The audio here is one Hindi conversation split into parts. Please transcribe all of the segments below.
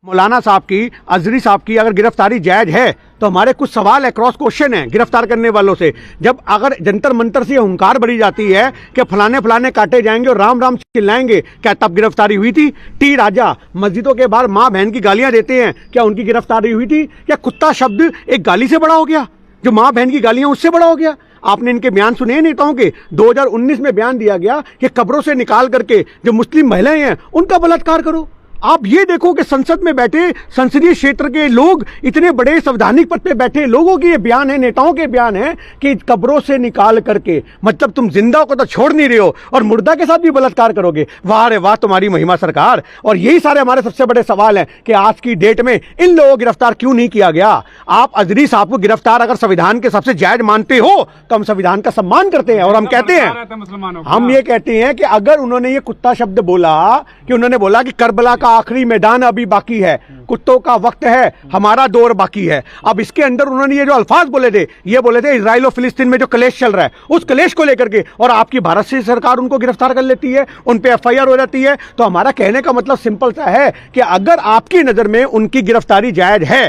मौलाना साहब की, अजहरी साहब की अगर गिरफ्तारी जायज है तो हमारे कुछ सवाल है, क्रॉस क्वेश्चन है गिरफ्तार करने वालों से। जब अगर जंतर मंतर से हुंकार भरी जाती है कि फलाने फलाने काटे जाएंगे और राम राम चिल्लाएंगे, क्या तब गिरफ्तारी हुई थी? टी राजा मस्जिदों के बाहर माँ बहन की गालियां देते हैं, क्या उनकी गिरफ्तारी हुई थी? क्या कुत्ता शब्द एक गाली से बड़ा हो गया? जो माँ बहन की गालियां उससे बड़ा हो गया? आपने इनके बयान सुने हैं नेताओं के? 2019 में बयान दिया गया कि कब्रों से निकाल करके जो मुस्लिम महिलाएं हैं उनका बलात्कार करो। आप ये देखो कि संसद में बैठे संसदीय क्षेत्र के लोग, इतने बड़े संवैधानिक पद पे बैठे लोगों के ये बयान है, नेताओं के बयान है कि कब्रों से निकाल करके, मतलब तुम जिंदा को तो छोड़ नहीं रहे हो और मुर्दा के साथ भी बलात्कार करोगे। वाह रे वाह, तुम्हारी महिमा सरकार। और यही सारे हमारे सबसे बड़े सवाल हैं कि आज की डेट में इन लोगों को गिरफ्तार क्यों नहीं किया गया? आप अजहरी साहब को गिरफ्तार अगर संविधान के सबसे जायज मानते हो तो हम संविधान का सम्मान करते हैं और हम कहते हैं, हम ये कहते हैं कि अगर उन्होंने ये कुत्ता शब्द बोला, कि उन्होंने बोला कि करबला का आखिरी मैदान अभी बाकी है, कुत्तों का वक्त है, हमारा दौर बाकी है। अब इसके अंदर उन्होंने ये जो अल्फाज बोले थे, ये बोले थे इजराइल और फिलिस्तीन में जो कलेश चल रहा है उस कलेश को लेकर के, और आपकी भारत से सरकार उनको गिरफ्तार कर लेती है, उन पे एफआईआर हो जाती है। तो हमारा कहने का मतलब सिंपल सा है कि अगर आपकी नजर में उनकी गिरफ्तारी जायज है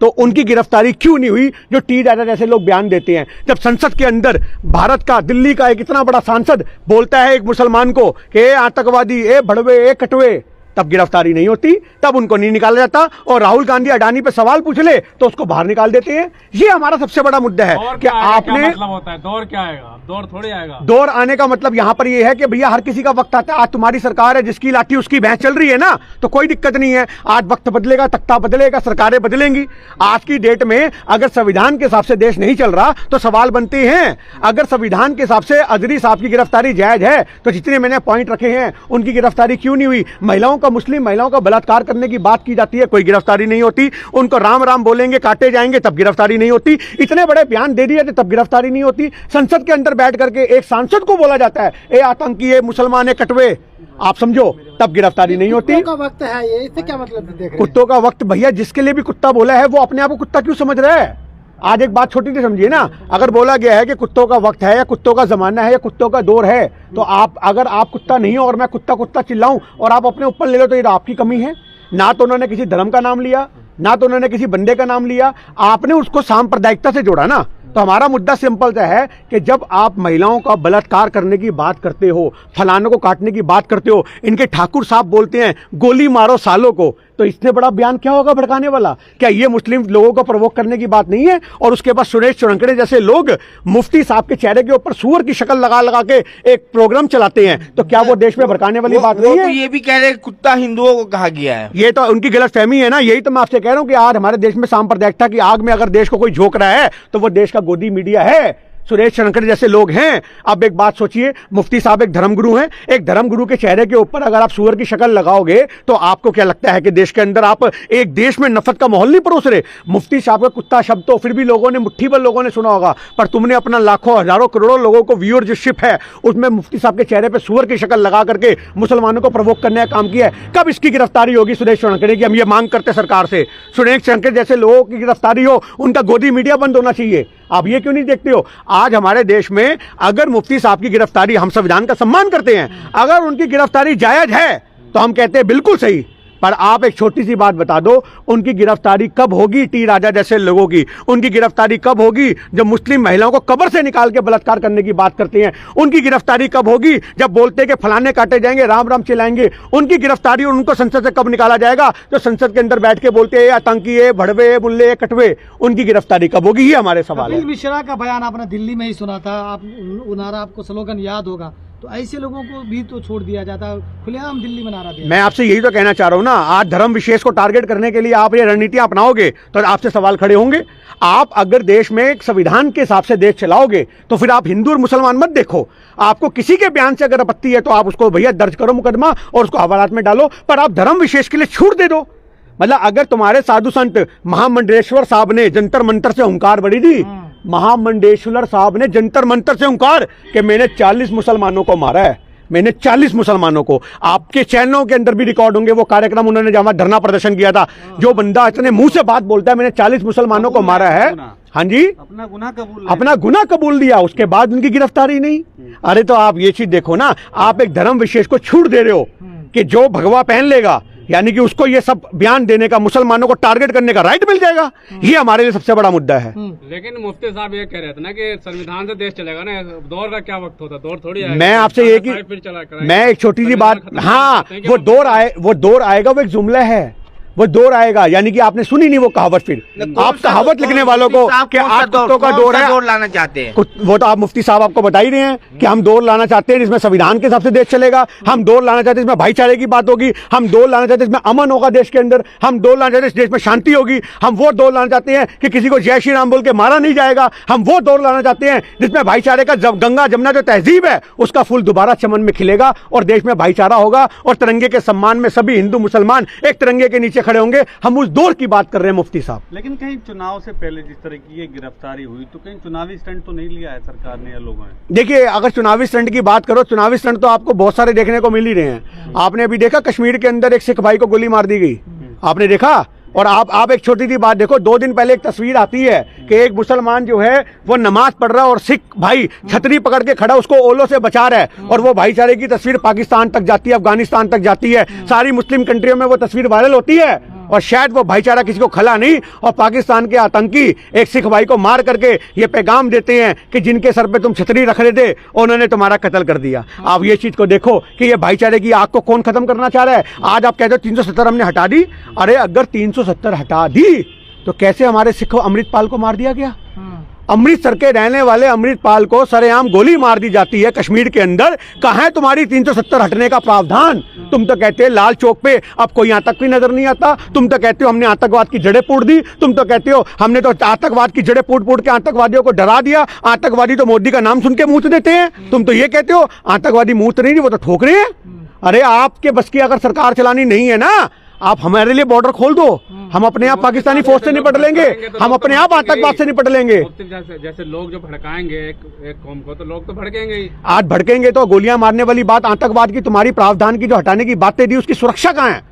तो उनकी गिरफ्तारी क्यों नहीं हुई? जो टी दादा जैसे लोग बयान देते हैं, जब संसद के अंदर भारत का, दिल्ली का एक इतना बड़ा सांसद बोलता है एक मुसलमान को कि आतंकवादी, ए भड़वे, ए कटवे, तब गिरफ्तारी नहीं होती, तब उनको नहीं निकाला जाता। और राहुल गांधी अडानी पे सवाल पूछ ले तो उसको बाहर निकाल देते हैं। ये हमारा सबसे बड़ा मुद्दा है कि आपने, क्या मतलब होता है दौर? क्या आएगा? दौर थोड़ी आएगा। दौर आने का मतलब यहां पर यह है कि भैया हर किसी का वक्त आता है। आज तुम्हारी सरकार है, जिसकी लाठी उसकी भैंस चल रही है ना, तो कोई दिक्कत नहीं है। आज वक्त बदलेगा, तख्ता बदलेगा, सरकारें बदलेंगी। आज की डेट में अगर संविधान के हिसाब से देश नहीं चल रहा तो सवाल बनते हैं। अगर संविधान के हिसाब से अजहरी साहब की गिरफ्तारी जायज है तो जितने मैंने पॉइंट रखे हैं उनकी गिरफ्तारी क्यों नहीं हुई? महिलाओं का, मुस्लिम महिलाओं का बलात्कार करने की बात की जाती है, कोई गिरफ्तारी नहीं होती। उनको राम राम बोलेंगे, काटे जाएंगे, तब गिरफ्तारी नहीं होती। इतने बड़े बयान दे दिए थे, तब गिरफ्तारी नहीं होती। संसद के अंदर बैठ करके एक सांसद को बोला जाता है ए आतंकी, ए मुसलमान, ए कटवे, आप समझो, तब गिरफ्तारी नहीं होती। कुत्तों का वक्त है ये, इससे क्या मतलब देख रहे हैं? कुत्तों का वक्त, भैया जिसके लिए भी कुत्ता बोला है वो अपने आप को कुत्ता क्यों समझ रहा है? आज एक बात छोटी सी समझिए ना, अगर बोला गया है कि कुत्तों का वक्त है या कुत्तों का जमाना है या कुत्तों का दौर है, तो आप, अगर आप कुत्ता नहीं हो और मैं कुत्ता कुत्ता चिल्लाऊं और आप अपने ऊपर ले लो तो ये आपकी कमी है। ना तो उन्होंने किसी धर्म का नाम लिया, ना तो उन्होंने किसी बंदे का नाम लिया, आपने उसको सांप्रदायिकता से जोड़ा ना। तो हमारा मुद्दा सिंपल सा है कि जब आप महिलाओं का बलात्कार करने की बात करते हो, फलानों को काटने की बात करते हो, इनके ठाकुर साहब बोलते हैं गोली मारो सालों को, तो इससे बड़ा बयान क्या होगा भड़काने वाला? क्या ये मुस्लिम लोगों को प्रवोक करने की बात नहीं है? और उसके बाद सुरेश चुरंकड़े जैसे लोग मुफ्ती साहब के चेहरे के ऊपर सूअर की शक्ल लगा लगा के एक प्रोग्राम चलाते हैं, तो क्या वो देश में भड़काने वाली बात नहीं है? तो ये भी कह रहे हैं कुत्ता हिंदुओं को कहा गया है। ये तो उनकी गलतफहमी है ना। यही तो मैं आपसे कह रहा हूं कि आज हमारे देश में सांप्रदायिकता की आग में अगर देश को कोई झोंक रहा है तो वो देश का गोदी मीडिया है, सुरेश चुरंकड़े जैसे लोग हैं। अब एक बात सोचिए, मुफ्ती साहब एक धर्मगुरु हैं, एक धर्मगुरु के चेहरे के ऊपर अगर आप सूअर की शक्ल लगाओगे तो आपको क्या लगता है कि देश के अंदर आप एक देश में नफरत का माहौल नहीं परोस रहे? मुफ्ती साहब का कुत्ता शब्द तो फिर भी लोगों ने, मुट्ठी भर लोगों ने सुना होगा, पर तुमने अपना लाखों हजारों करोड़ों लोगों को व्यूअरशिप है उसमें मुफ्ती साहब के चेहरे पर सूअर की शक्ल लगा करके मुसलमानों को प्रवोक करने का काम किया है। कब इसकी गिरफ्तारी होगी सुरेश चुरंकड़े की? हम ये मांग करते सरकार से, सुरेश चुरंकड़े जैसे लोगों की गिरफ्तारी हो, उनका गोदी मीडिया बंद होना चाहिए। आप ये क्यों नहीं देखते हो? आज हमारे देश में अगर मुफ्ती साहब की गिरफ्तारी, हम संविधान का सम्मान करते हैं, अगर उनकी गिरफ्तारी जायज है तो हम कहते हैं बिल्कुल सही। पर आप एक छोटी सी बात बता दो, उनकी गिरफ्तारी कब होगी? टी राजा जैसे लोगों की उनकी गिरफ्तारी कब होगी? जब मुस्लिम महिलाओं को कब्र से निकाल के बलात्कार करने की बात करते हैं, उनकी गिरफ्तारी कब होगी? जब बोलते हैं कि फलाने काटे जाएंगे, राम राम चिल्लाएंगे, उनकी गिरफ्तारी, उनको संसद से कब निकाला जाएगा? जो संसद के अंदर बैठ के बोलते हैं आतंकी, भड़वे, मुल्ले, कटवे, उनकी गिरफ्तारी कब होगी? ये हमारे सवाल है। कपिल मिश्रा का बयान आपने दिल्ली में ही सुना था, आप नारा, आपको स्लोगन याद होगा, तो ऐसे लोगों को भी तो छोड़ दिया जाता, खुलेआम दिल्ली में नारा दिया। मैं आपसे यही तो कहना चाह रहा हूं ना, आज धर्म विशेष को टारगेट करने के लिए आप ये रणनीतियां अपनाओगे तो आपसे सवाल खड़े होंगे। आप अगर देश में एक संविधान के हिसाब से देश चलाओगे तो फिर आप हिंदू और मुसलमान मत देखो। आपको किसी के बयान से अगर आपत्ति है तो आप उसको भैया दर्ज करो मुकदमा और उसको हवालात में डालो, पर आप धर्म विशेष के लिए छूट दे दो। मतलब अगर तुम्हारे साधु संत महामंडलेश्वर साहब ने जंतर मंतर से हुंकार भरी थी, महामंडलेश्वर साहब ने जंतर मंतर से हुंकार कि मैंने 40 मुसलमानों को मारा है, मैंने 40 मुसलमानों को, आपके चैनलों के अंदर भी रिकॉर्ड होंगे वो कार्यक्रम उन्होंने जहां धरना प्रदर्शन किया था। जो बंदा इतने मुंह से बात बोलता है मैंने 40 मुसलमानों को मारा है, हाँ जी, अपना गुनाह कबूल दिया, उसके बाद उनकी गिरफ्तारी नहीं। अरे तो आप ये चीज देखो ना, आप एक धर्म विशेष को छूट दे रहे हो कि जो भगवा पहन लेगा यानी कि उसको ये सब बयान देने का, मुसलमानों को टारगेट करने का राइट मिल जाएगा। ये हमारे लिए सबसे बड़ा मुद्दा है। लेकिन मुफ्ती साहब ये कह रहे थे ना कि संविधान से देश चलेगा ना, दौर का क्या वक्त होता, दौर थोड़ी आएगा। मैं आपसे एक ही, फिर चला मैं एक छोटी सी बात, हाँ वो दौर आएगा, वो एक जुमला है, वो दौर आएगा। यानी कि आपने सुनी नहीं वो कहावत, फिर आप कहावत लिखने वालों को कि आज कुत्तों का दौर है, दौर लाना चाहते हैं। वो तो आप मुफ्ती साहब आपको बता ही रहे हैं कि हम दौर लाना चाहते हैं जिसमें संविधान के हिसाब से देश चलेगा, हम दौर लाना चाहते हैं जिसमें भाईचारे की बात होगी, हम दौर लाना चाहते हैं जिसमें अमन होगा देश के अंदर, हम दौर लाना चाहते हैं देश में शांति होगी, हम वो दौर लाना चाहते हैं कि किसी को जय श्री राम बोल के मारा नहीं जाएगा, हम वो दौर लाना चाहते हैं जिसमें भाईचारे का गंगा जमुना जो तहजीब है उसका फूल दोबारा चमन में खिलेगा और देश में भाईचारा होगा और तिरंगे के सम्मान में सभी हिंदू मुसलमान एक तिरंगे के नीचे खड़े होंगे। हम उस दौर की बात कर रहे हैं मुफ्ती साहब। लेकिन कहीं चुनाव से पहले जिस तरह की ये गिरफ्तारी हुई तो कहीं चुनावी स्टंट तो नहीं लिया है सरकार ने या लोगों ने? देखिए, अगर चुनावी स्टंट की बात करो, चुनावी स्टंट तो आपको बहुत सारे देखने को मिल ही रहे हैं। आपने अभी देखा कश्मीर के अंदर एक सिख भाई को गोली मार दी गई, आपने देखा। और आप एक छोटी सी बात देखो, 2 दिन पहले एक तस्वीर आती है कि एक मुसलमान जो है वो नमाज पढ़ रहा है और सिख भाई छतरी पकड़ के खड़ा उसको ओलों से बचा रहा है, और वो भाईचारे की तस्वीर पाकिस्तान तक जाती है, अफगानिस्तान तक जाती है, सारी मुस्लिम कंट्रियों में वो तस्वीर वायरल होती है। और शायद वो भाईचारा किसी को खला नहीं, और पाकिस्तान के आतंकी एक सिख भाई को मार करके ये पैगाम देते हैं कि जिनके सर पे तुम छतरी रख रहे थे उन्होंने तुम्हारा कत्ल कर दिया। आप ये चीज को देखो कि ये भाईचारे की आग को कौन खत्म करना चाह रहा है। आज आप कहते हो 370 हमने हटा दी, अरे अगर 370 हटा दी तो कैसे हमारे सिख अमृतपाल को मार दिया गया? अमृतसर के रहने वाले अमृतपाल को सरेआम गोली मार दी जाती है कश्मीर के अंदर। कहाँ है तुम्हारी 370 हटने का प्रावधान? तुम तो कहते हो लाल चौक पे अब कोई आतंकी नजर नहीं आता, तुम तो कहते हो हमने आतंकवाद की जड़ें पूड दी, तुम तो कहते हो हमने तो आतंकवाद की जड़ें पूड के आतंकवादियों को डरा दिया, आतंकवादी तो मोदी का नाम सुन के मुंह देते हैं। तुम तो ये कहते हो आतंकवादी मुंह नहीं, वो तो ठोक रहे हैं। अरे आपके बस की अगर सरकार चलानी नहीं है ना, आप हमारे लिए बॉर्डर खोल दो, हम अपने आप पाकिस्तानी फौज से निपट लेंगे, हम अपने आप आतंकवाद से निपट लेंगे। जैसे लोग जो भड़काएंगे एक कौम को, तो लोग तो भड़केंगे ही। आज भड़केंगे तो गोलियां मारने वाली बात आतंकवाद की, तुम्हारी प्रावधान की जो हटाने की बातें दी उसकी सुरक्षा कहाँ है?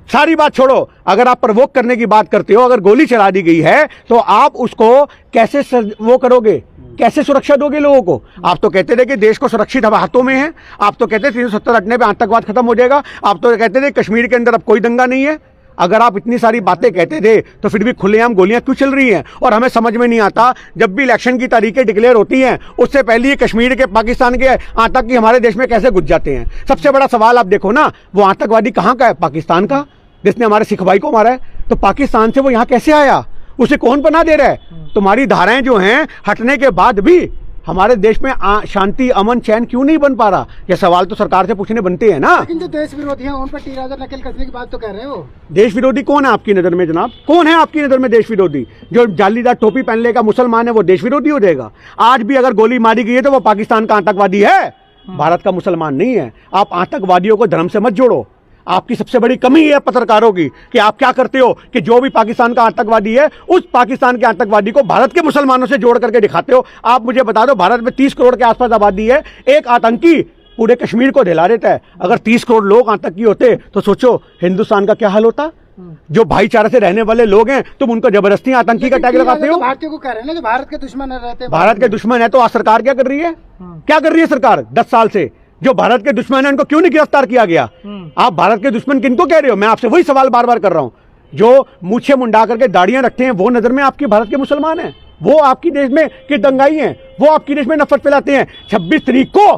सारी बात छोड़ो, अगर आप प्रवोक करने की बात करते हो, अगर गोली चला दी गई है तो आप उसको कैसे वो करोगे, कैसे सुरक्षा दोगे लोगों को? आप तो कहते थे कि देश को सुरक्षित हाथों में है, आप तो कहते थे 370 हटने पे आतंकवाद खत्म हो जाएगा, आप तो कहते थे कश्मीर के अंदर अब कोई दंगा नहीं है। अगर आप इतनी सारी बातें कहते थे तो फिर भी खुलेआम गोलियां क्यों चल रही हैं? और हमें समझ में नहीं आता, जब भी इलेक्शन की तारीखें डिक्लेयर होती हैं उससे पहले ही कश्मीर के पाकिस्तान के आतंकी हमारे देश में कैसे घुस जाते हैं। सबसे बड़ा सवाल आप देखो ना, वो आतंकवादी कहाँ का है? पाकिस्तान का, जिसने हमारे सिख भाई को मारा है। तो पाकिस्तान से वो यहाँ कैसे आया? उसे कौन पनाह दे रहा है? तुम्हारी धाराएं जो हैं हटने के बाद भी हमारे देश में शांति, अमन, चैन क्यों नहीं बन पा रहा? ये सवाल तो सरकार से पूछने बनते हैं ना। लेकिन जो देश विरोधी हैं उन पर टीराजर नकेल कसने की बात तो कह रहे हो। देश विरोधी कौन है आपकी नजर में जनाब? कौन है आपकी नजर में देश विरोधी? जो जालीदार टोपी पहन लेगा मुसलमान है वो देश विरोधी हो जाएगा? आज भी अगर गोली मारी गई है तो वो पाकिस्तान का आतंकवादी है, भारत का मुसलमान नहीं है। आप आतंकवादियों को धर्म से मत जोड़ो। आपकी सबसे बड़ी कमी है पत्रकारों की कि आप क्या करते हो कि जो भी पाकिस्तान का आतंकवादी है उस पाकिस्तान के आतंकवादी को भारत के मुसलमानों से जोड़ करके दिखाते हो। आप मुझे बता दो, भारत में 30 करोड़ के आसपास आबादी है, एक आतंकी पूरे कश्मीर को दिला देता है। अगर 30 करोड़ लोग आतंकी होते तो सोचो हिंदुस्तान का क्या हाल होता। जो भाईचारे से रहने वाले लोग हैं तुम उनको जबरदस्ती आतंकी का टैग लगाते हो। भारतीयों को कह रहे हैं ना जो भारत के दुश्मन रहते हैं। भारत के दुश्मन है तो आज सरकार क्या कर रही है? क्या कर रही है सरकार 10 साल से? जो भारत के दुश्मन है उनको क्यों नहीं गिरफ्तार किया गया? आप भारत के दुश्मन किनको कह रहे हो? मैं आपसे वही सवाल बार बार कर रहा हूं। जो मूछे मुंडा करके दाढ़ियां रखते हैं वो नजर में आपके भारत के मुसलमान हैं, वो आपकी देश में के दंगाई हैं, वो आपकी देश में नफरत फैलाते हैं। 26 तारीख को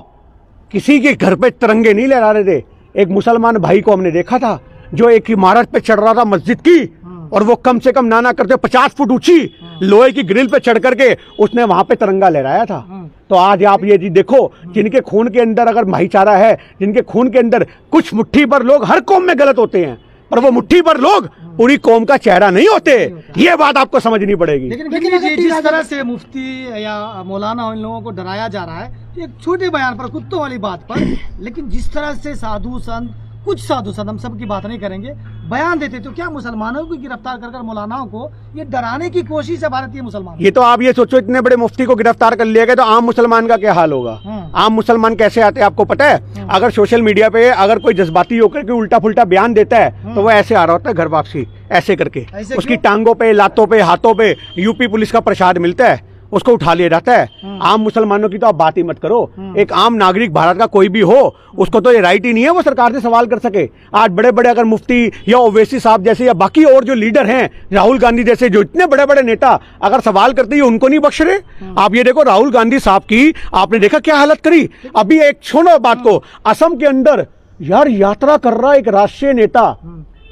किसी के घर पे तिरंगे नहीं लहरा रहे थे। एक मुसलमान भाई को हमने देखा था जो एक इमारत पे चढ़ रहा था मस्जिद की, और वो कम से कम ना करते 50 फुट ऊंची लोहे की ग्रिल पे चढ़ करके उसने वहां पे तिरंगा लहराया था। तो आज आप ये जी देखो, जिनके खून के अंदर अगर भाईचारा है, जिनके खून के अंदर कुछ मुट्ठी भर लोग हर कौम में गलत होते हैं, पर वो मुट्ठी भर लोग पूरी कौम का चेहरा नहीं होते। ये बात आपको समझनी पड़ेगी। लेकिन जिस तरह से मुफ्ती या मौलाना इन लोगों को डराया जा रहा है, एक छोटे बयान पर, कुत्तों वाली बात पर, लेकिन जिस तरह से साधु संत, कुछ साधु संत, हम सब की बात नहीं करेंगे, बयान देते, तो क्या मुसलमानों को गिरफ्तार कर मौलानाओं को ये डराने की कोशिश है भारतीय मुसलमान? ये तो आप ये सोचो, इतने बड़े मुफ्ती को गिरफ्तार कर लिया गया तो आम मुसलमान का क्या हाल होगा? आम मुसलमान कैसे आते हैं आपको पता है? अगर सोशल मीडिया पे अगर कोई जज्बाती होकर के उल्टा फुल्टा बयान देता है तो वो ऐसे आ रहा होता है घर वापसी, ऐसे करके उसकी टांगों पे, लातों पे, हाथों पे यूपी पुलिस का प्रसाद मिलता है, उसको उठा लिया जाता है। आम मुसलमानों की तो आप बात ही मत करो। एक आम नागरिक भारत का कोई भी हो, उसको तो ये राइट ही नहीं है वो सरकार से सवाल कर सके। आज बड़े बड़े अगर मुफ्ती या ओवैसी साहब जैसे या बाकी और जो लीडर हैं, राहुल गांधी जैसे जो इतने बड़े बड़े नेता अगर सवाल करते हैं, उनको नहीं बख्श रहे। आप ये देखो राहुल गांधी साहब की आपने देखा क्या हालत करी। अभी एक छोड़ो बात को, असम के अंदर यार यात्रा कर रहा एक राष्ट्रीय नेता,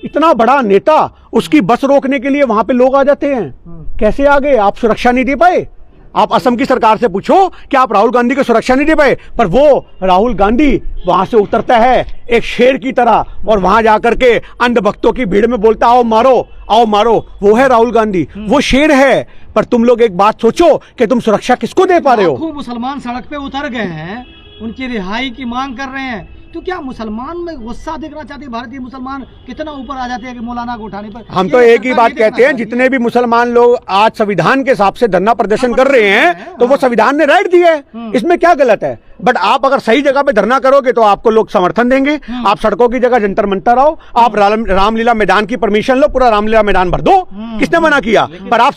इतना बड़ा नेता, उसकी बस रोकने के लिए वहां पे लोग आ जाते हैं। कैसे आ गए? आप सुरक्षा नहीं दे पाए? आप असम की सरकार से पूछो कि आप राहुल गांधी को सुरक्षा नहीं दे पाए। पर वो राहुल गांधी वहां से उतरता है एक शेर की तरह और वहां जाकर के अंधभक्तों की भीड़ में बोलता आओ मारो, आओ मारो। वो है राहुल गांधी, वो शेर है। पर तुम लोग एक बात सोचो कि तुम सुरक्षा किसको दे पा रहे हो? लाखों मुसलमान सड़क पे उतर गए हैं, उनकी रिहाई की मांग कर रहे हैं। तो क्या मुसलमान में गुस्सा देखना चाहते हैं? भारतीय मुसलमान कितना ऊपर आ जाते हैं कि मौलाना को उठाने पर। हम तो एक ही बात कहते हैं, जितने भी मुसलमान लोग आज संविधान के हिसाब से धरना प्रदर्शन कर रहे हैं तो वो संविधान ने राइट दिया है, इसमें क्या गलत है? बट आप अगर सही जगह पे धरना करोगे तो आपको लोग समर्थन देंगे। आप सड़कों की जगह जंतर मंतर आओ, आप रामलीला मैदान की परमिशन लो, पूरा रामलीला मैदान भर दो, किसने मना किया? पर आप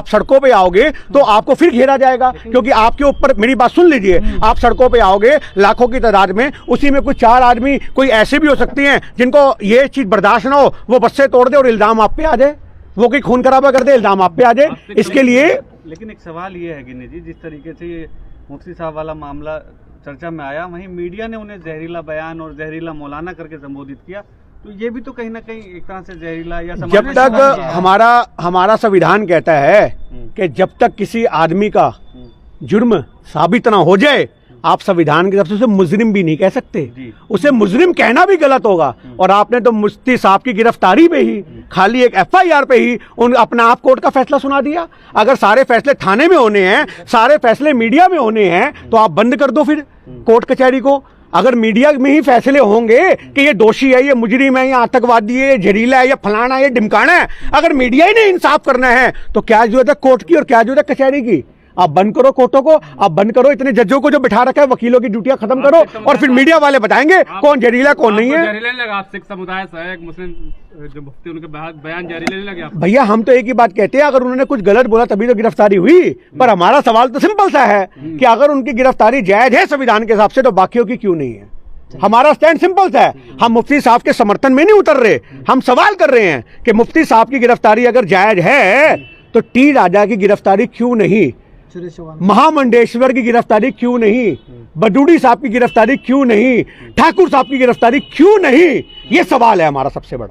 सड़कों पे आओगे तो आपको फिर घेरा जाएगा, क्योंकि आपके ऊपर, मेरी बात सुन लीजिए, आप सड़कों पे आओगे लाखों की तादाद में, उसी में कुछ 4 आदमी कोई ऐसे भी हो सकते हैं जिनको ये चीज बर्दाश्त ना हो, वो बस से तोड़ दे और इल्जाम आप पे आ जाए, वो कोई खून खराबा कर दे, इल्जाम आप पे आ जाए। इसके लिए लेकिन एक सवाल ये है गिनी जी, जिस तरीके से ये मुफ्ती साहब वाला मामला चर्चा में आया, वहीं मीडिया ने उन्हें जहरीला बयान और जहरीला मौलाना करके संबोधित किया, तो ये भी तो कहीं ना कहीं एक तरह से जहरीला या जब तक हमारा संविधान कहता है कि जब तक किसी आदमी का जुर्म साबित ना हो जाए, आप संविधान की तरफ से उसे मुजरिम भी नहीं कह सकते, उसे मुजरिम कहना भी गलत होगा। और आपने तो मुफ्ती साहब की गिरफ्तारी पे ही, खाली एक FIR पे ही अपना आप कोर्ट का फैसला सुना दिया। अगर सारे फैसले थाने में होने हैं, सारे फैसले मीडिया में होने हैं, तो आप बंद कर दो फिर कोर्ट कचहरी को। अगर मीडिया में ही फैसले होंगे कि ये दोषी है, ये मुजरिम है, ये आतंकवादी है, ये जहरीला है, ये फलाना है, ये ढिमकाना है, अगर मीडिया ही नहीं इंसाफ करना है तो क्या जरूरत है कोर्ट की और क्या जरूरत है कचहरी की? आप बंद करो कोर्टों को, आप बंद करो इतने जजों को जो बिठा रखा है, वकीलों की ड्यूटियां खत्म करो, और फिर मीडिया वाले बताएंगे कौन जहरीला कौन नहीं है। जहरीले लगा? आप सिख समुदाय से एक मुस्लिम जो मुफ्ती, उनके बयान जहरीले लगे आप? भैया हम तो एक ही बात कहते हैं, अगर उन्होंने कुछ गलत बोला तभी तो गिरफ्तारी हुई। पर हमारा सवाल तो सिंपल सा है कि अगर उनकी गिरफ्तारी जायज है संविधान के हिसाब से, तो बाकियों की क्यों नहीं है? हमारा स्टैंड सिंपल सा है, हम मुफ्ती साहब के समर्थन में नहीं उतर रहे, हम सवाल कर रहे हैं कि मुफ्ती साहब की गिरफ्तारी अगर जायज है तो T राजा की गिरफ्तारी क्यों नहीं, महामंडेश्वर की गिरफ्तारी क्यों नहीं, बडूडी साहब की गिरफ्तारी क्यों नहीं, ठाकुर साहब की गिरफ्तारी क्यों नहीं? ये सवाल है हमारा सबसे बड़ा।